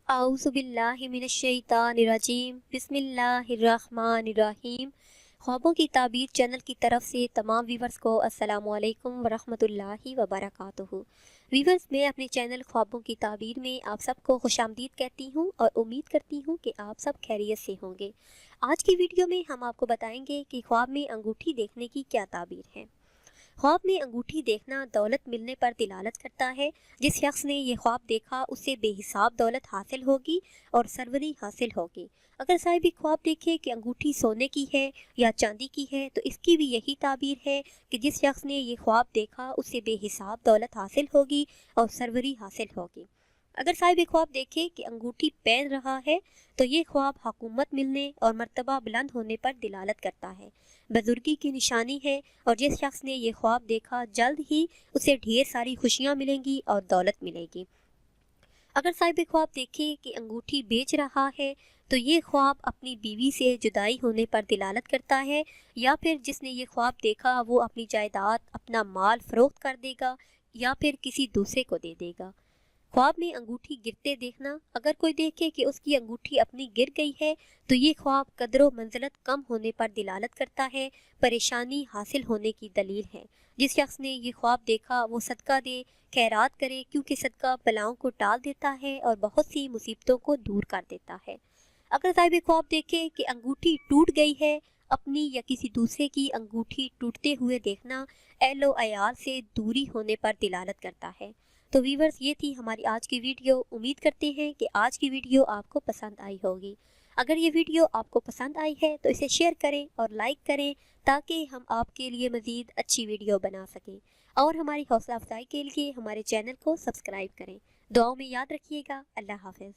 اعوذ باللہ من الشیطان الرجیم بسم اللہ الرحمن الرحیم۔ خوابوں کی تعبیر چینل کی طرف سے تمام ویورز کو السلام علیکم ورحمۃ اللہ وبرکاتہ۔ ویورز، میں اپنے چینل خوابوں کی تعبیر میں آپ سب کو خوش آمدید کہتی ہوں اور امید کرتی ہوں کہ آپ سب خیریت سے ہوں گے۔ آج کی ویڈیو میں ہم آپ کو بتائیں گے کہ خواب میں انگوٹھی دیکھنے کی کیا تعبیر ہے۔ خواب میں انگوٹھی دیکھنا دولت ملنے پر دلالت کرتا ہے۔ جس شخص نے یہ خواب دیکھا اسے بے حساب دولت حاصل ہوگی اور سروری حاصل ہوگی۔ اگر صاحب خواب دیکھے کہ انگوٹھی سونے کی ہے یا چاندی کی ہے تو اس کی بھی یہی تعبیر ہے کہ جس شخص نے یہ خواب دیکھا اسے بے حساب دولت حاصل ہوگی اور سروری حاصل ہوگی۔ اگر صاحب خواب دیکھے کہ انگوٹھی پہن رہا ہے تو یہ خواب حکومت ملنے اور مرتبہ بلند ہونے پر دلالت کرتا ہے، بزرگی کی نشانی ہے، اور جس شخص نے یہ خواب دیکھا جلد ہی اسے ڈھیر ساری خوشیاں ملیں گی اور دولت ملے گی۔ اگر صاحب خواب دیکھے کہ انگوٹھی بیچ رہا ہے تو یہ خواب اپنی بیوی سے جدائی ہونے پر دلالت کرتا ہے، یا پھر جس نے یہ خواب دیکھا وہ اپنی جائیداد، اپنا مال فروخت کر دے گا یا پھر کسی دوسرے کو دے دے گا۔ خواب میں انگوٹھی گرتے دیکھنا، اگر کوئی دیکھے کہ اس کی انگوٹھی اپنی گر گئی ہے تو یہ خواب قدر و منزلت کم ہونے پر دلالت کرتا ہے، پریشانی حاصل ہونے کی دلیل ہے۔ جس شخص نے یہ خواب دیکھا وہ صدقہ دے، خیرات کرے، کیونکہ صدقہ بلاؤں کو ٹال دیتا ہے اور بہت سی مصیبتوں کو دور کر دیتا ہے۔ اگر صاحب خواب دیکھے کہ انگوٹھی ٹوٹ گئی ہے، اپنی یا کسی دوسرے کی انگوٹھی ٹوٹتے ہوئے دیکھنا اہل و عیال سے دوری ہونے پر دلالت کرتا ہے۔ تو ویورز، یہ تھی ہماری آج کی ویڈیو۔ امید کرتے ہیں کہ آج کی ویڈیو آپ کو پسند آئی ہوگی۔ اگر یہ ویڈیو آپ کو پسند آئی ہے تو اسے شیئر کریں اور لائک کریں تاکہ ہم آپ کے لیے مزید اچھی ویڈیو بنا سکیں، اور ہماری حوصلہ افزائی کے لیے ہمارے چینل کو سبسکرائب کریں۔ دعاؤں میں یاد رکھیے گا۔ اللہ حافظ۔